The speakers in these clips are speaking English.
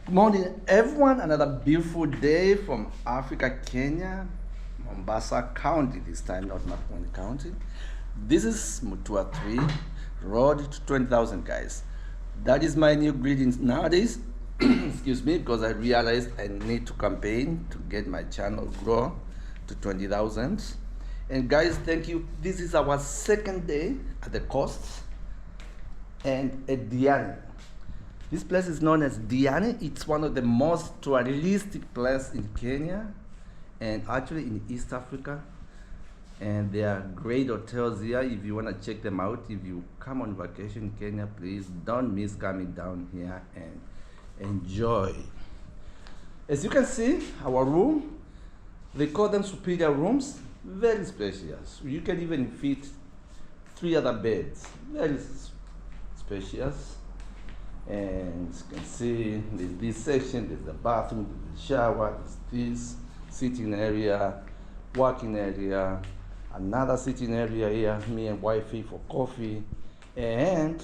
Good morning, everyone. Another beautiful day from Africa, Kenya, Mombasa County this time, not Mapuani County. This is Mutua 3, road to 20,000, guys. That is my new greetings nowadays. Excuse me, because I realized I need to campaign to get my channel grow to 20,000. And guys, thank you. This is our second day at the coast and at Diani. This place is known as Diani. It's one of the most touristic places in Kenya and actually in East Africa. And there are great hotels here if you want to check them out. If you come on vacation in Kenya, please don't miss coming down here and enjoy. As you can see, our room, they call them superior rooms, very spacious. You can even fit 3 other beds, very spacious. And as you can see, there's this section, there's the bathroom, there's the shower, there's this sitting area, working area, another sitting area here, me and wifey for coffee. And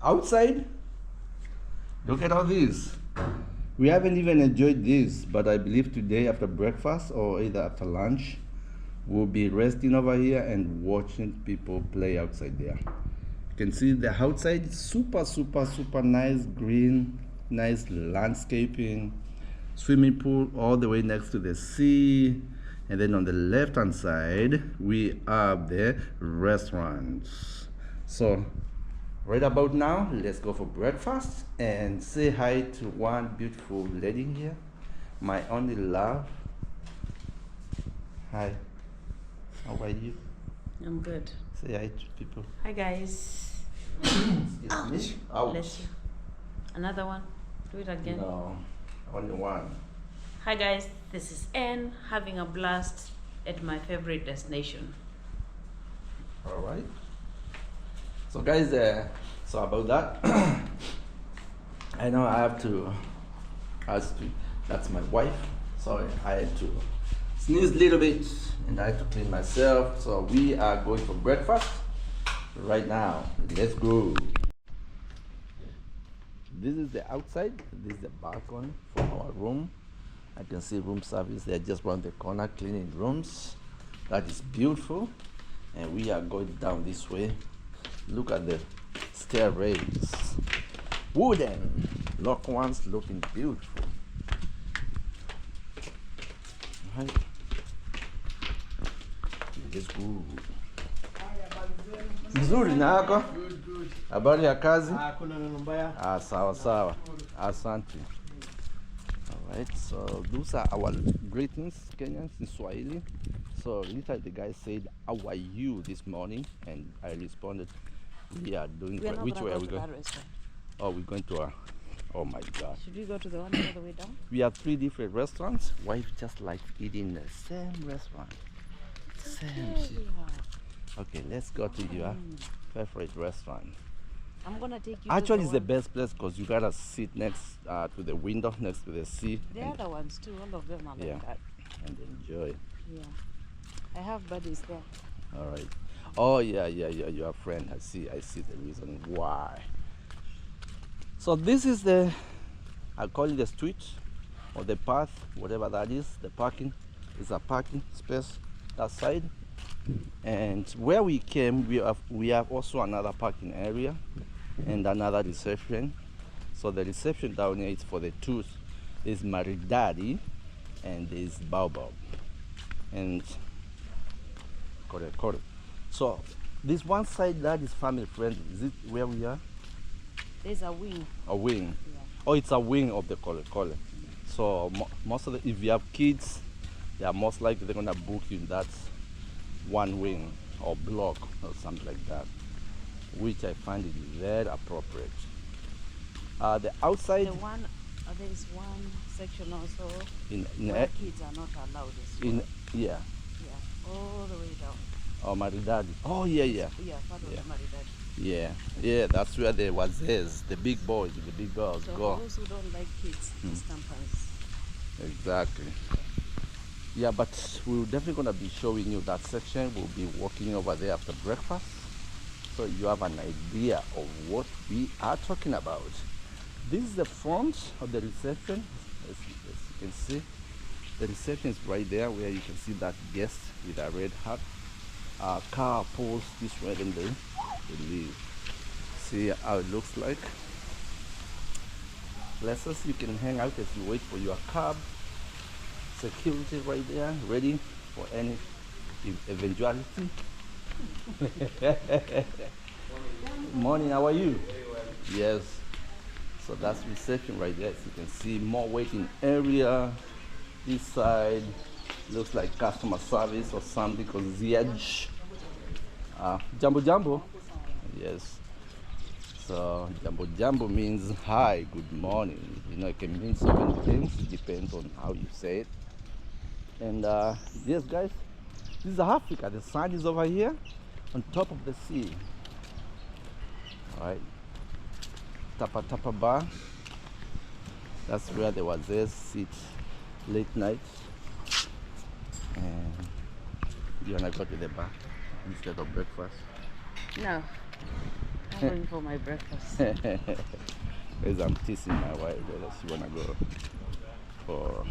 outside, look at all this. We haven't even enjoyed this, but I believe today after breakfast or either after lunch, we'll be resting over here and watching people play outside there. You can see the outside, super nice, green, nice landscaping, swimming pool all the way next to the sea. And then on the left hand side, we have the restaurants. So right about now, let's go for breakfast and say hi to one beautiful lady here, my only love. Hi, how are you? I'm good. Say hi to people. Hi guys. Excuse me. Ouch. Bless you. Another one. Do it again. No, only one. Hi guys, this is Anne having a blast at my favorite destination. All right. So guys, so about that, I know I have to ask you, that's my wife. Sorry, I had to sneeze a little bit and I had to clean myself. So we are going for breakfast right now. Let's go. This is the outside. This is the balcony from our room. I can see room service. They're just around the corner cleaning rooms. That is beautiful. And we are going down this way. Look at the stairways. Wooden. Lock ones looking beautiful. Right. Let's go. Nzuri nako. Habari ya kazi? Kuna neno mbaya. Sawa sawa. Asante. Alright, so those are our greetings, Kenyans in Swahili. So literally the guy said, "How are you this morning?" And I responded, "We are doing great." Which way are we going? Oh, we're going to oh my God. Should we go to the one all the way down? We have 3 different restaurants. Wife just like eating the same restaurant. Same shit. Okay, let's go to your favorite restaurant. I'm gonna take you. Actually, to it's the best place because you gotta sit next to the window, next to the sea. The other ones too. All of them are like that. And enjoy. Yeah. I have buddies there. All right. Oh yeah. You're a friend. I see the reason why. So this is the, I call it the street or the path, whatever that is. The parking is a parking space that side. And where we came, we have also another parking area and another reception. So the reception down here is for the two. There's Maridadi and there's Baobab. And correct. So this one side that is family friendly. Is it where we are? There's a wing. A wing. Yeah. Oh, it's a wing of the Kole. So most of the, if you have kids, they are most likely they're gonna book you in that one wing or block or something like that, which I find it very appropriate. The outside. There is one section also in where kids are not allowed. Yeah. All the way down. Oh, Maridadi. Oh yeah. Yeah, part of the Maridadi. Yeah. That's where the wazes, the big boys, the big girls so go. For those who don't like kids, just campers. Exactly. Yeah, but we're definitely going to be showing you that section. We'll be walking over there after breakfast, so you have an idea of what we are talking about. This is the front of the reception. As you can see, the reception is right there where you can see that guest with a red hat. Car pulls this way and they leave. See how it looks like. Places you can hang out as you wait for your cab. Security right there, ready for any eventuality. Morning, how are you? Yes. So that's reception right there. As you can see, more waiting area. This side looks like customer service or something called Zedge. Jambo Jambo. Yes. So Jambo Jambo means hi, good morning. You know, it can mean so many things. It depends on how you say it. And yes, guys, this is Africa. The sun is over here on top of the sea. All right. Tapa Tapa Bar. That's where the wazers sit late night. And you wanna go to the bar instead of breakfast? No. I'm going for my breakfast. Because I'm teasing my wife whether she wanna go for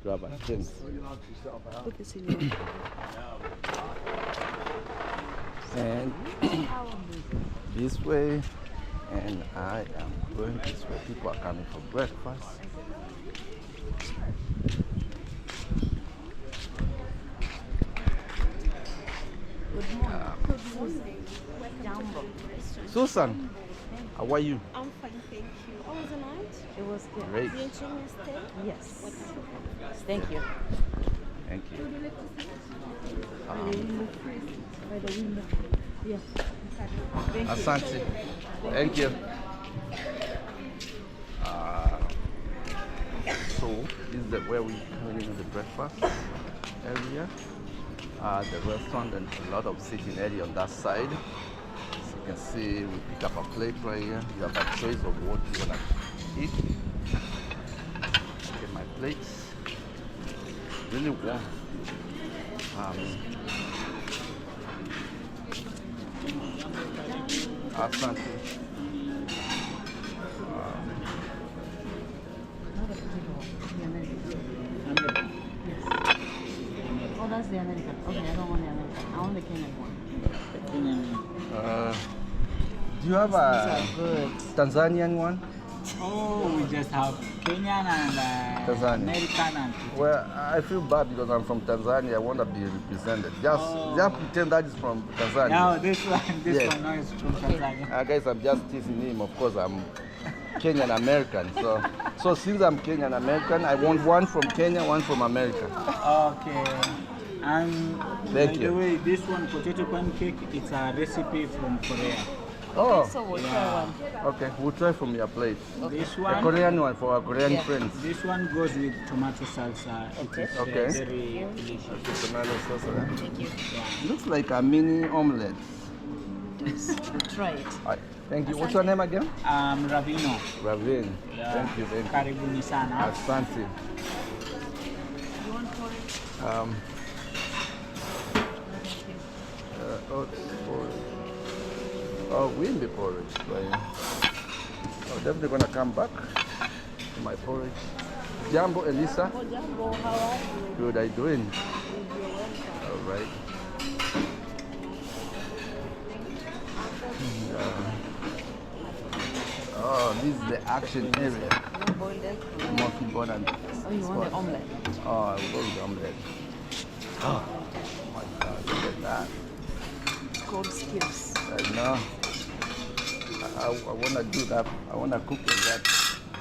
grab a drink. Put this in your And this way, and I am going this way. People are coming for breakfast. Susan, how are you? I'm fine, thank you. How was the night? It was good. Great. Did you enjoy your stay? Yes. Thank you. Thank you. By the window. Yeah. Asante. Thank you. So this is where we come in the breakfast area. The restaurant and a lot of sitting area on that side. As you can see, we pick up a plate right here. You have a choice of what you wanna eat. Get my plates. Really warm. Asante. Oh, that's the American. Okay, I don't want the American. I want the Kenyan one. Do you have These a are good. Tanzanian one? Oh, we just have Kenyan and Tanzania. American and Well, I feel bad because I'm from Tanzania. I want to be represented. Just pretend that is from Tanzania. now this one Yes. no is from Tanzania. Guys, I'm just teasing him. Of course, I'm Kenyan American. So since I'm Kenyan American, I want one from Kenya, one from America. Okay. And Thank by you. the way, this one potato pancake, it's a recipe from Korea. Oh, So we'll try Yeah. one. okay. We'll try from your plate. This The one, Korean one for our Korean Yeah. friends. this one goes with tomato salsa. Okay. It is Okay. very delicious. The tomato sauce, eh? Thank you. Looks like a mini omelette. We'll try it. Alright, thank you. What's your name again? Ravino. Ravin. Yeah. Thank you. Karibuni sana. Asante. You want porridge? Windy porridge. Right? Oh, definitely gonna come back to my porridge. Jambo, Elisa. Oh, Jambo, how are you? Good, I doing? You're welcome. All right. Oh, this is the action area. You want boiled egg? More people than. Oh, you want the omelette? Oh, I will go with the omelette. Oh my God, look at that. It's called skills. I know. I want to do that. I want to cook that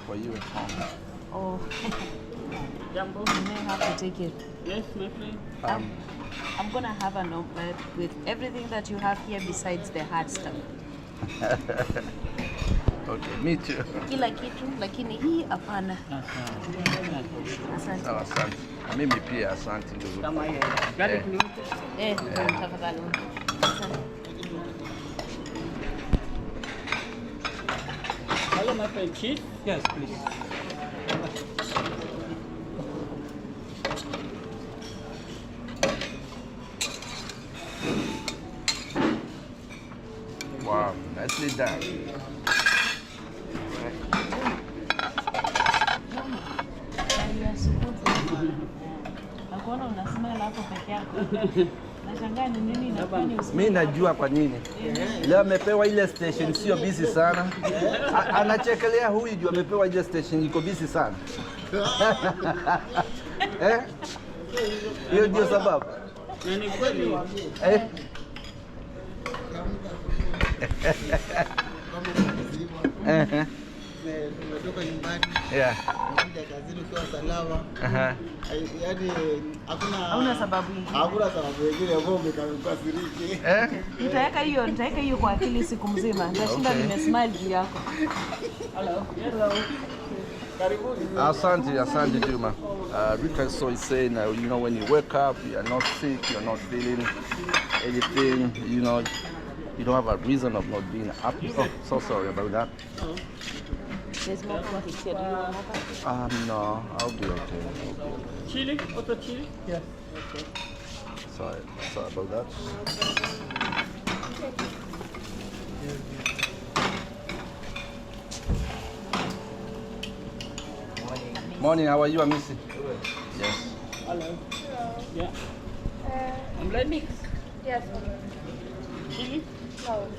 for you at home. Oh. Jumbo, you may have to take it. Yes, my friend. I'm gonna have an omelette with everything that you have here besides the hard stuff. Okay, me too. Kila kitu, lakini hii hapana. Asante. Oh, asante. Na mimi pia asante ndugu. Kama hiyo. Garlic Eh. ni Tafadhali. Asante. Hello, my friend. Cheese? Yes, please. Wow, nice nicely done. Nakuona una smile hapo peke yako. Nashangaa ni nini inafanya Mimi najua kwa nini. Leo amepewa ile station sio busy sana. Anachekelea huyu juu amepewa ile station iko busy sana. Eh? Hiyo ndio sababu. Ni kweli. Eh? Tumetoka nyumbani. Yeah. Kuja kazini kwa salama. Yaani hauna sababu nyingine. hakuna sababu nyingine ambayo umekasiriki. Eh? Nitaweka hiyo kwa akili siku mzima. Nitashinda Okay. nimesmile juu yako. Hello. Asante Juma. Rita so is saying, you know, when you wake up, you are not sick, you're not feeling anything, you know, you don't have a reason of not being happy. Oh, so sorry about that. There's more cakes here. Do you want more cakes? No, I'll be okay. Chili? Also chili? Yes. Okay. Sorry about that. Morning, how are you, Amisi? Yes. Hello. Yeah. Omelette mix? Yes. Chili? No.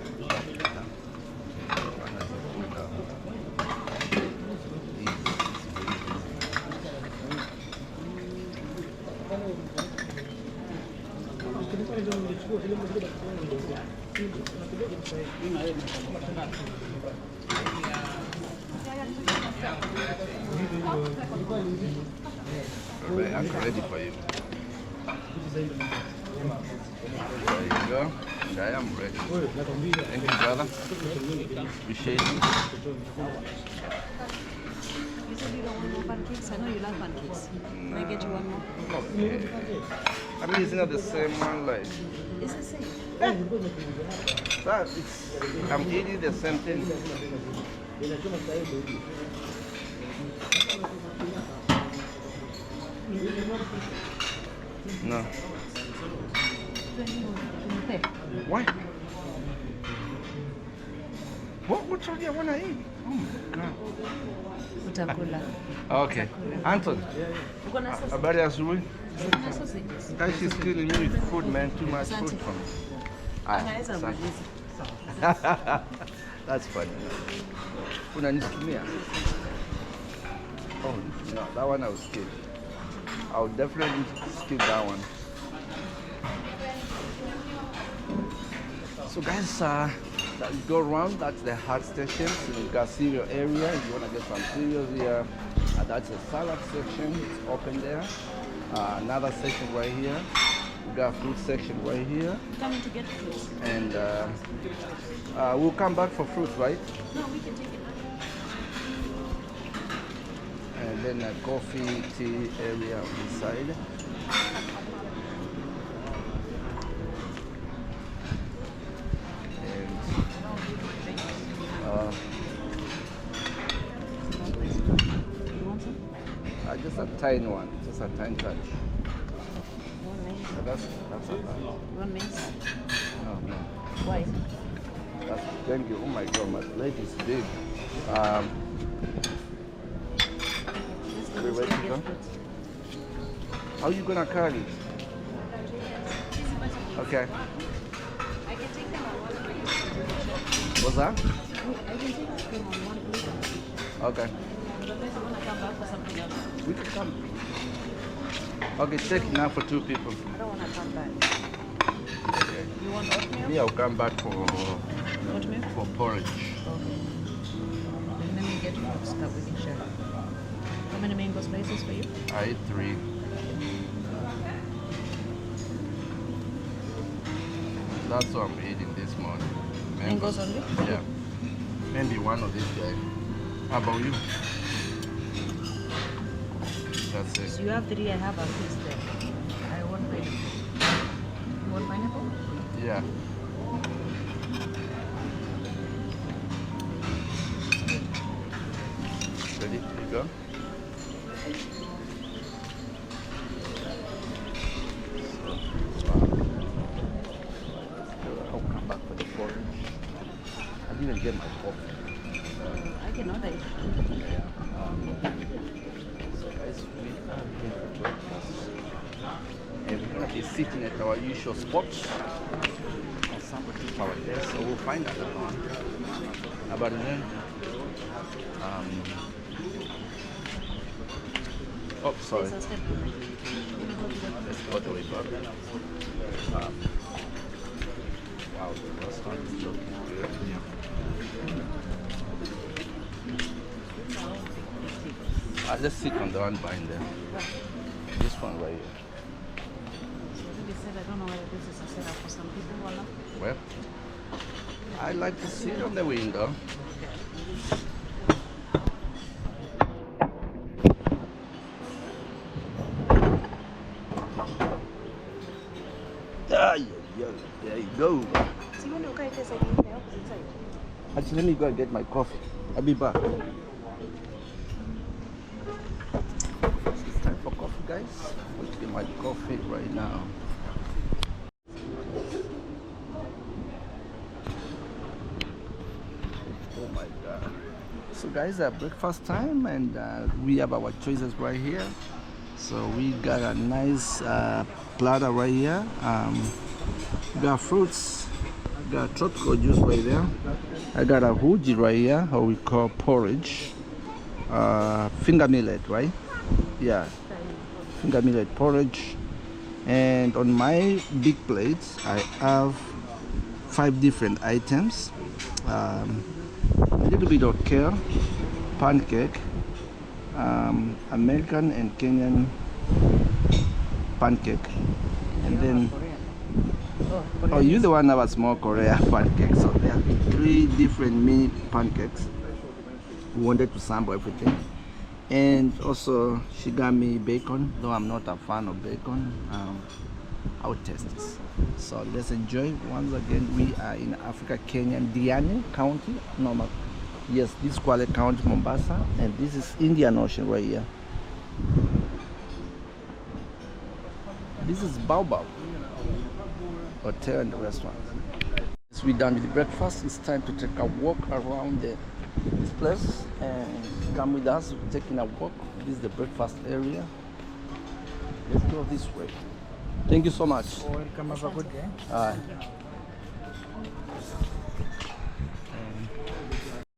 I'm ready for you. There you go. I am ready. Thank you, brother. Appreciate you. You said you don't want more pancakes? I know you love pancakes. Can I get you one more? Okay. I mean, it's not the same one, like. It's the same. I'm eating the same thing. No. Why? What are you want to eat? Oh my God. Utakula. Okay. Anton, Uko na sausage? habari ya asubuhi? Uko na sausages? Guys, she's killing me with food, man. Too much food Asante. for me. Aya, Anaweza asante. muuliza. That's funny. Unanisikia? Oh, no, that one I will skip. I will definitely skip that one. So guys, that you go around, that's the hot station. So you got cereal area. If you want to get some cereals here, that's the salad section. It's open there. Another section right here. We got fruit section right here. Coming to get fruits. And we'll come back for fruit, right? No, we can take it. And then a coffee, tea area on this side. And You want some? just a tiny one, just a tiny touch. One mince. That's a lot. One mince. No. Why? That's, thank you. Oh my God, my plate is big. Let's go Wait, this way where and to get go? fruits. How are you gonna carry it? Okay. I can take them on one plate. What's that? I can take them on one plate. Okay. Unless you want to come back for something else. We can come. Okay, take it now for two people. I don't want to come back. Okay. You want oatmeal? Yeah, I'll come back for Oatmeal? porridge. Okay. Then let me get fruits that we can share. How many mango slices for you? I ate 3. That's what I'm eating this morning. Mangoes only? Yeah. Maybe one of these guys. How about you? That's it. So you have 3, I have a piece there. I want pineapple. You want pineapple? Yeah. Ready? Here you go. I'll come back for the porridge. I didn't know that. So guys, we are here for breakfast. And we're gonna be sitting at our usual spot. And somebody took our desk, so we'll find another one. About then. Oh, sorry. Let's go the way back. Wow, the restaurant is looking good. Let's sit on the one behind there. This one right here. They said, I don't know whether this is a setup for some people or not. Well, I like to sit on the window. There you go. See when you guys say something, the opposite side. Actually, let me go and get my coffee. I'll be back. It's time for coffee, guys. I'm going to get my coffee right now. Oh my God. So guys, breakfast time, and we have our choices right here. So we got a nice platter right here. We got fruits, got tropical juice right there. I got a huji right here, how we call porridge. Finger millet, right? Yeah, finger millet porridge. And on my big plate, I have 5 different items. A little bit of kale, pancake, American and Kenyan pancake, and then oh, you're the one that was more Korea pancake. So there are 3 different mini pancakes. We wanted to sample everything, and also she got me bacon. Though I'm not a fan of bacon, I'll test this. So let's enjoy. Once again, we are in Africa, Kenyan, Diani County. Normal. Yes, this is Kwale County, Mombasa, and this is Indian Ocean right here. This is Baobab Hotel and Restaurant. As we're done with the breakfast, it's time to take a walk around this place, and come with us. We're taking a walk. This is the breakfast area. Let's go this way. Thank you so much. Welcome, have a good day.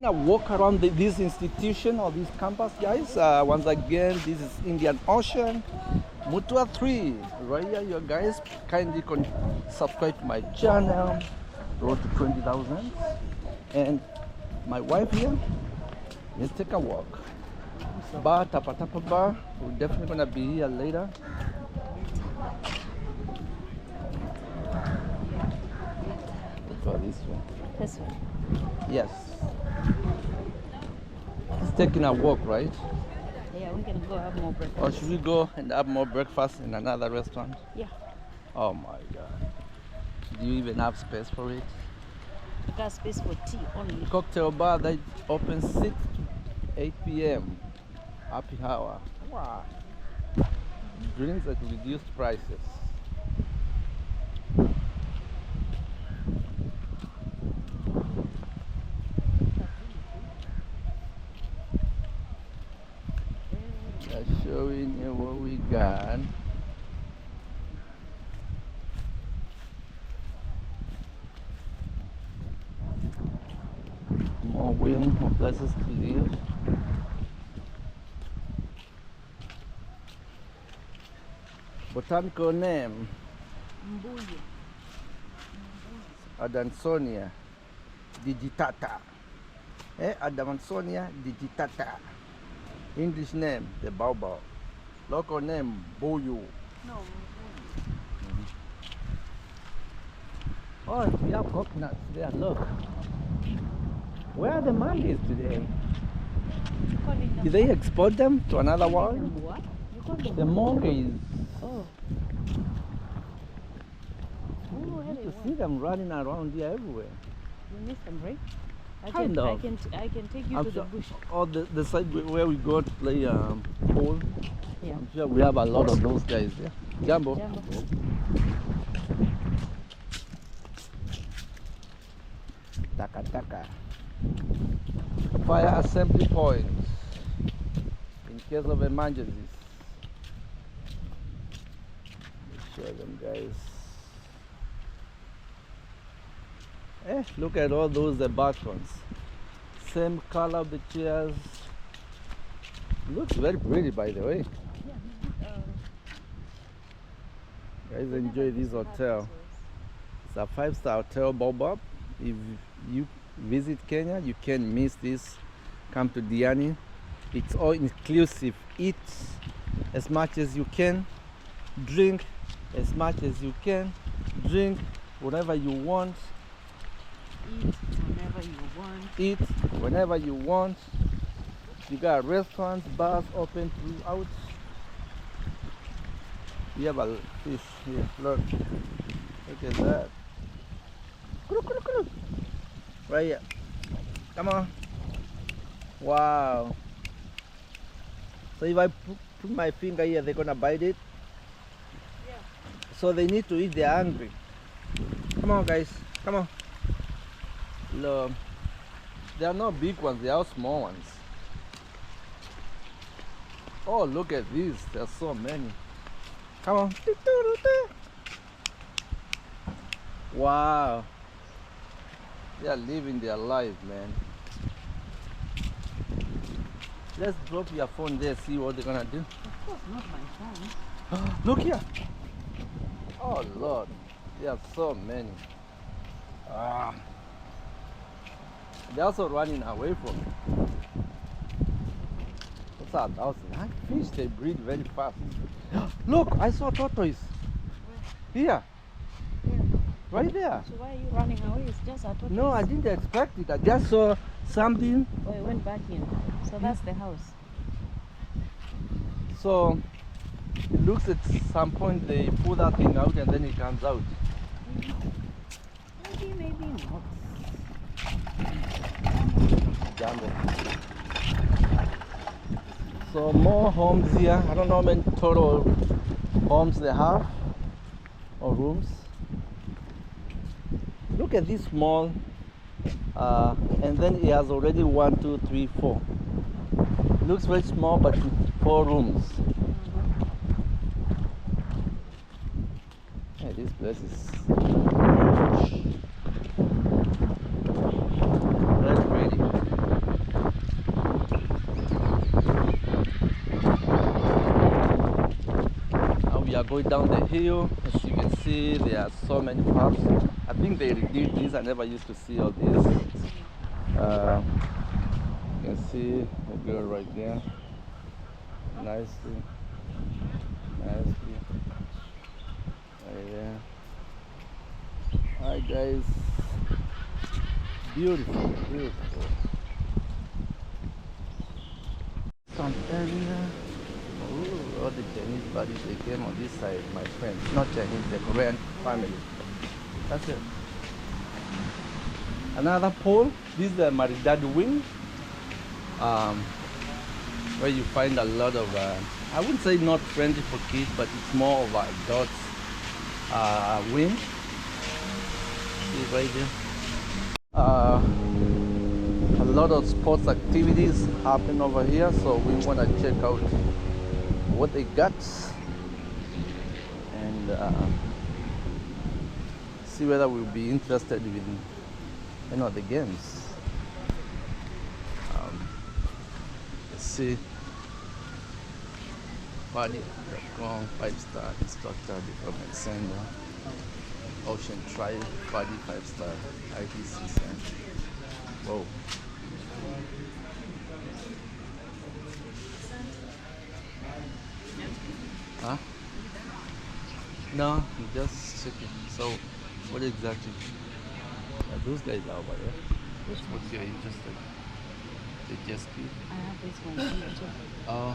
Now walk around this institution or this campus, guys. Once again, this is Indian Ocean, Mutua 3. Right here, you guys kindly subscribe to my channel, road to 20,000. And my wife here, let's take a walk. Bar, Tapa Tapa Bar. We're definitely gonna be here later. Let's go this way. This one. Yes. It's taking a walk, right? Yeah, we can go have more breakfast. Or should we go and have more breakfast in another restaurant? Yeah. Oh my God. Do you even have space for it? We got space for tea only. Cocktail bar that opens 6 to 8 p.m. Happy hour. Wow. Drinks at reduced prices. Showing you what we got. More room, more places to live. Botanical name Mbuyu. Adansonia digitata. Adansonia digitata. English name, the baobab. Local name, Boyu. No. Oh, we have coconuts there, look. Where are the mangoes today? Did they export them to another world? What? You call them The monkeys. Oh. You used to see them running around here everywhere. You miss them, right? I Kind of. I can take you I'm to the sure- bush. Or the side where we go to play pool. Yeah. I'm sure we have a lot of those guys there. Jambo. Jambo. Taka taka. fire assembly point in case of emergencies. Show them, guys. Look at all those balcons. Same color of the chairs. Looks very pretty, by the way. Guys, enjoy this hotel. It's a 5-star hotel, Bob. If you visit Kenya, you can't miss this. Come to Diani. It's all inclusive. Eat as much as you can, drink as much as you can, drink whatever you want, Eat whenever you want. eat whenever you want. You got restaurants, bars open throughout. You have a fish here. Look at that. Right here. Come on. Wow. So if I put my finger here, they're gonna bite it. Yeah. So they need to eat. They're hungry. Come on, guys. Come on. Look. They are not big ones. They are small ones. Oh, look at these. There are so many. Come on. Wow. They are living their life, man. Let's drop your phone there, see what they're gonna do. Of course, not my phone. Look here. Oh, Lord. There are so many. Ah. They're also running away from me. What's that? Fish, they breed very fast. Look, I saw tortoise. Here. Yeah. Right there. So why are you running away? It's just a tortoise. No, I didn't expect it. I just saw something. Oh, it went back in. So that's the house. So it looks at some point they pull that thing out and then it comes out. Maybe not. Jungle. So more homes here. I don't know how many total homes they have or rooms. Look at this mall, and then it has already 1, 2, 3, 4. Looks very small, but with 4 rooms. Hey, this place is very pretty. Now we are going down the hill. As you can see, there are so many pubs. I think they did this. I never used to see all this. You can see a girl right there. Nicely. Right there. Hi guys. Beautiful. Some area. Ooh, all the Chinese buddies, they came on this side, my friends. Not Chinese, the Korean family. That's it. Another pole. This is the Maridad wing, where you find a lot of, I wouldn't say not friendly for kids, but it's more of a adults wing. See right there. A lot of sports activities happen over here, so we want to check out what they got and see whether we'll be interested in the games. Let's see. Party.com, 5-star instructor development center, Ocean Trial, Party 5-star, ITC center. Whoa. Huh? No, I'm just checking. So, what exactly? Yeah, those guys are over there. Which ones you're interested? The jet ski? I have this one here too. Oh.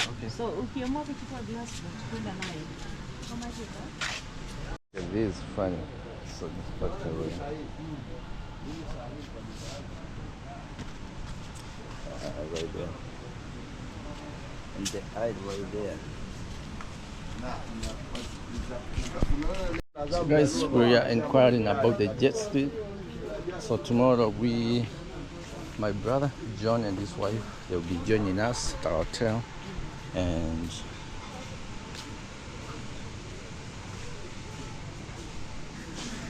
Okay. So ukiamua kuchukua glasi unachukua nayo. How much is that? Yeah, this is funny. So this factory. Right there. And the hide right there. So guys, we are inquiring about the jet ski. So tomorrow my brother John and his wife, they'll be joining us at our hotel, and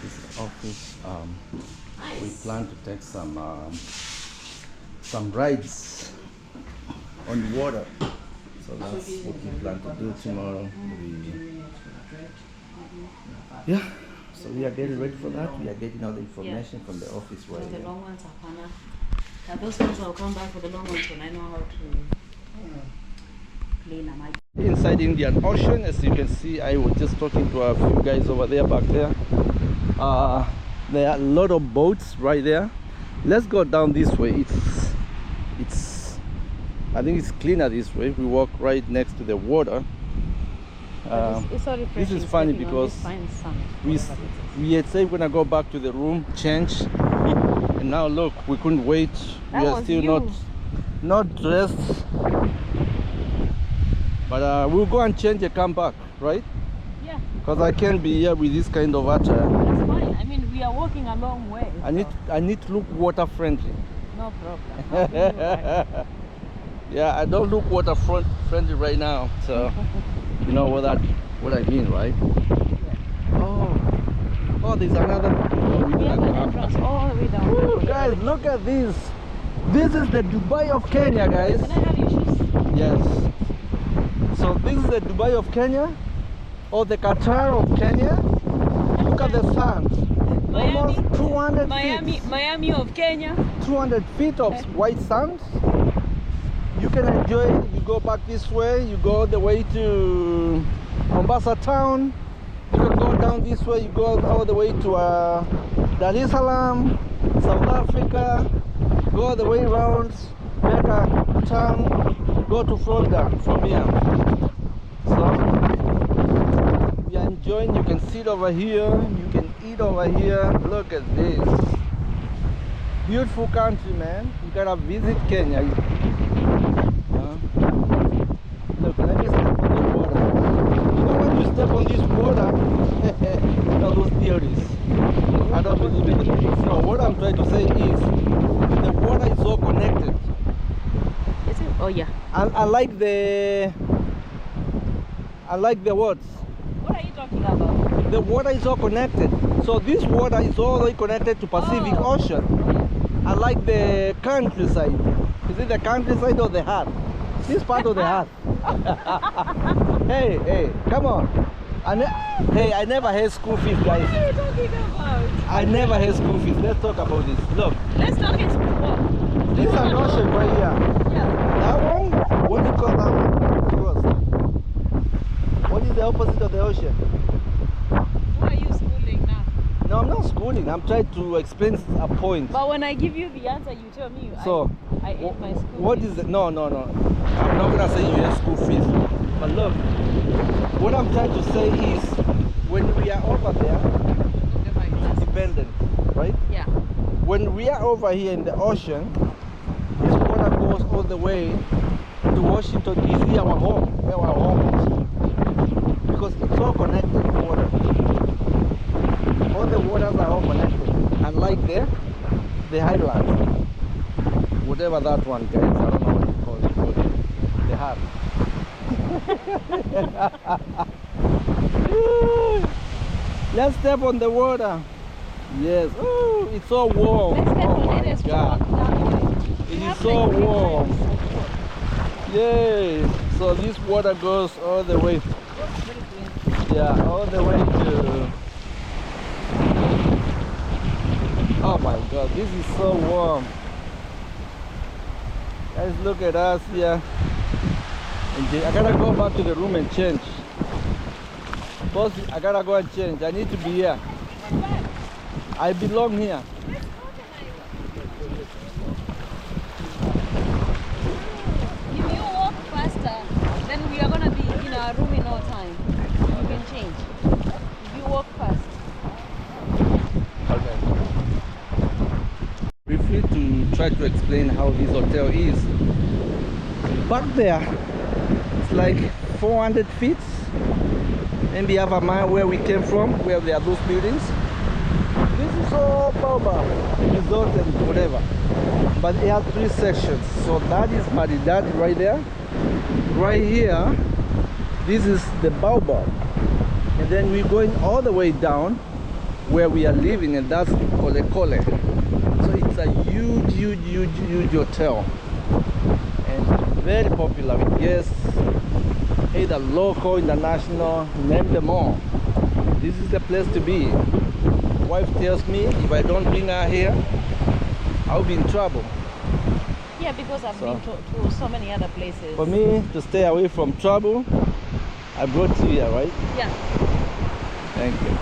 this office. We plan to take some rides on water. So that's what we plan to do tomorrow. Yeah. So we are getting ready for that. We are getting all the information from the office right The here. long ones are fun. Those ones I'll come back for the long ones when I know how to clean them. Inside Indian Ocean, as you can see, I was just talking to a few guys over there back there. There are a lot of boats right there. Let's go down this way. I think it's cleaner this way. We walk right next to the water. It's so refreshing. This is funny because we had said we're gonna go back to the room, change, and now look, we couldn't wait. We are still not dressed, but we'll go and change and come back, right? Yeah. Because I can't be here with this kind of attire. That's fine. I mean, we are walking a long way. I need to look water friendly. No problem. Yeah, I don't look water friendly right now, so you know what I mean, right? Oh, there's another. All the way down. Ooh, guys, look at this. This is the Dubai of Kenya, guys. Can I have your shoes? Yes. So this is the Dubai of Kenya, or the Qatar of Kenya. Look at the sand. Almost 200 feet. Miami of Kenya. 200 feet of white sand. You can enjoy it. You go back this way, you go all the way to Mombasa town. You can go down this way, you go all the way to Dar es Salaam, South Africa, go all the way around Mecca town, go to Florida from here. So we are enjoying. You can sit over here, you can eat over here. Look at this beautiful country, man. You gotta visit Kenya. Look, let me step on the water. You know, when you step on this water, you know those theories. I don't believe in it. No, what I'm trying to say is the water is all connected. Is it? Oh yeah. I like the words. What are you talking about? The water is all connected. So this water is all the way connected to Pacific Ocean. I like the countryside. Is it the countryside or the heart? This part of the heart. Hey, come on. I never had school fees, guys. What are you talking about? I never had school fees. Let's talk about this. Look, Let's talk in what? this is an ocean right here. Yeah. That one, what do you call that one? Cross. What is the opposite of the ocean? Why are you schooling now? No, I'm not schooling. I'm trying to explain a point. But when I give you the answer, you tell me. So, I ate my school. what is it? No. I'm not gonna say you have school fees. But look, what I'm trying to say is, when we are over there, independent, right? Yeah. When we are over here in the ocean, this water goes all the way to Washington DC, our home, where our home is. Because it's all connected water. All the waters are all connected. Unlike the highlands. Whatever that one, guys, I don't know what you call it. The heart. Let's step on the water. Yes. Ooh, it's so warm. Oh my God. It is so warm. Yay. So this water goes all the way. Yeah, all the way to. Oh my God, this is so warm. Guys, look at us here. I gotta go back to the room and change. Boss, I gotta go and change. I need to be here. I belong here. If you walk faster, then we are gonna be in our room in no time. You can change. If you walk fast. Okay. Briefly to try to explain how this hotel is. Back there, it's like 400 feet. Maybe half a mile where we came from, where there are those buildings. This is also baobab resort and whatever, but it has 3 sections. So that is Maridadi right there. Right here, this is the baobab, and then we're going all the way down where we are living, and that's Kole Kole. So it's a huge hotel, and very popular with guests, either local, international, name them all. This is the place to be. Wife tells me if I don't bring her here, I'll be in trouble. Yeah, because I've So- been to so many other places. For me to stay away from trouble, I brought you here, right? Yeah. Thank you.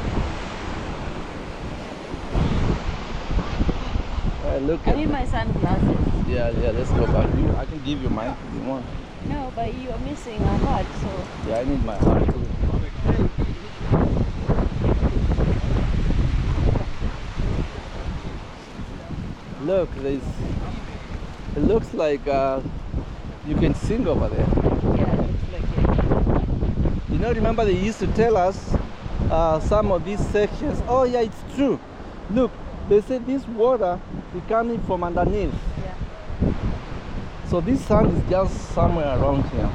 Alright, look I at need my sunglasses. Yeah, let's go back. I can give you mine if you want. No, but you are missing a heart, so. Yeah, I need my heart too. Look, it looks like you can sing over there. Yeah, it looks like it. You know, remember they used to tell us some of these sections. Oh yeah, it's true. Look, they said this water is coming from underneath. Yeah. So this sand is just somewhere around here.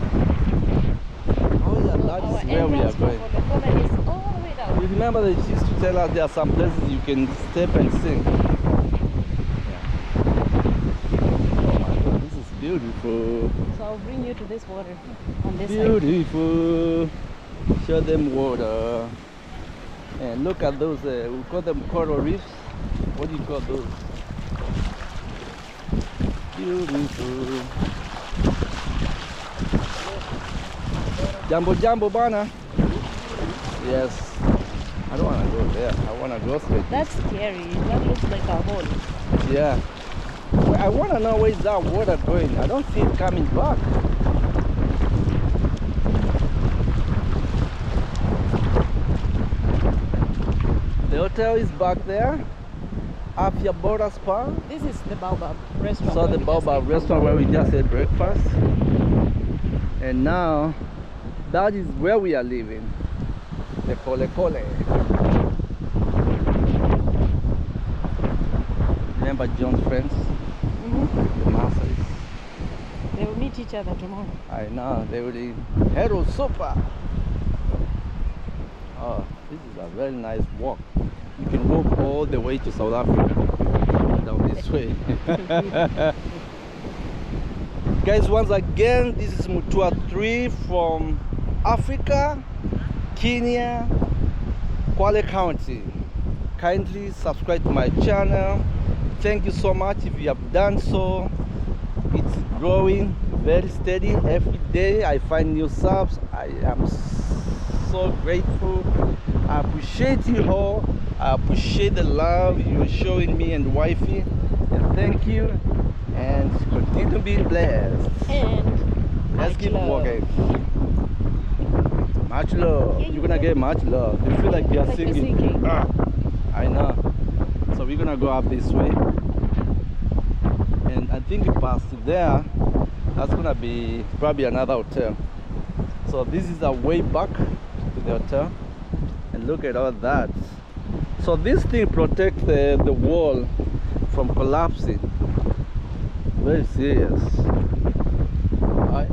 Oh yeah, that Our is where we are entrance for going. Kole Kole is all the way down. You remember they used to tell us there are some places you can step and sing. Yeah. Oh my God, this is beautiful. So I'll bring you to this water on this side. Beautiful. Show them water. And look at those, we call them coral reefs. What do you call those? Beautiful. Jambo Jambo Bana. Yes. I don't want to go there. I want to go straight. That's scary. That looks like a hole. Yeah. Well, I want to know where is that water going. I don't see it coming back. The hotel is back there. Afia Border Spa. This is the Baobab restaurant. So where the we just Baobab came. restaurant where we just had breakfast. And now that is where we are living. The Kole Kole. Remember John's friends? Mhm. The Maasais. They will meet each other tomorrow. I know, they will eat Hero Super. Oh, this is a very nice walk. You can walk all the way to South Africa down this way. Guys, once again, this is Mutua 3 from Africa, Kenya, Kwale County. Kindly subscribe to my channel. Thank you so much if you have done so. It's growing very steady. Every day I find new subs. I am so grateful. I appreciate you all. I appreciate the love you're showing me and wifey. And thank you. And continue being blessed. And Let's much keep love. walking. Much love. Yeah, You're gonna get much love. You feel like you're Like you're singing. singing. I know. So we're gonna go up this way. And I think past there, that's gonna be probably another hotel. So this is our way back to the hotel. And look at all that. So this thing protects the wall from collapsing. Very serious. Alright.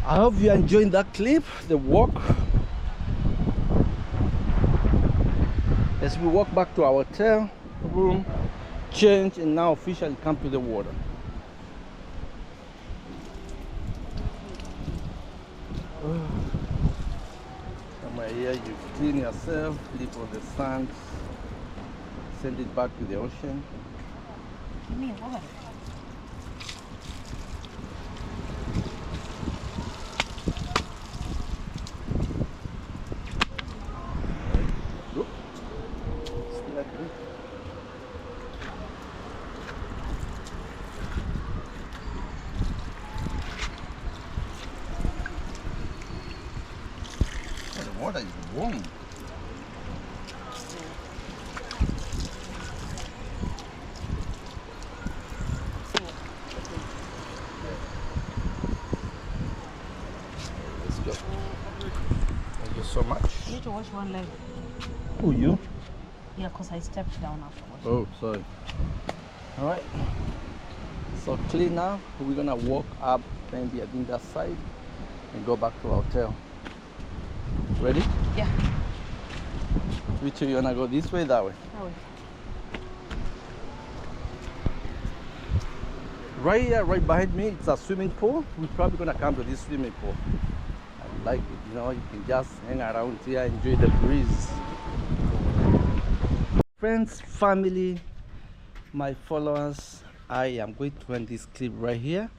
I hope you enjoyed that clip, the walk. As we walk back to our hotel room, change, and now officially come to the water. Somewhere here you clean yourself, leave all the sand, send it back to the ocean. Give me water. Look. See that thing? Oh, the water is warm. Let's You need to wash one leg. Oh, you? Yeah, because I stepped down afterwards. Oh, sorry. All right. So clean now. We're gonna walk up maybe I think that side and go back to our hotel. Ready? Yeah. Which way you wanna go? This way, that way? That way. Right here, right behind me, it's a swimming pool. We're probably gonna come to this swimming pool. I like it, you know, you can just hang around here, enjoy the breeze. Friends, family, my followers, I am going to end this clip right here.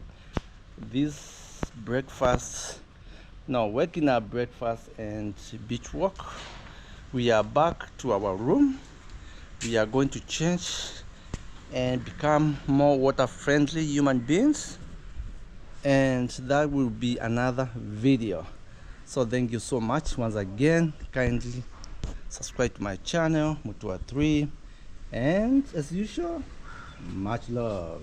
This breakfast, no, waking up breakfast and beach walk. We are back to our room. We are going to change and become more water friendly human beings, and that will be another video. So thank you so much once again. Kindly subscribe to my channel Mutua 3, and as usual, much love.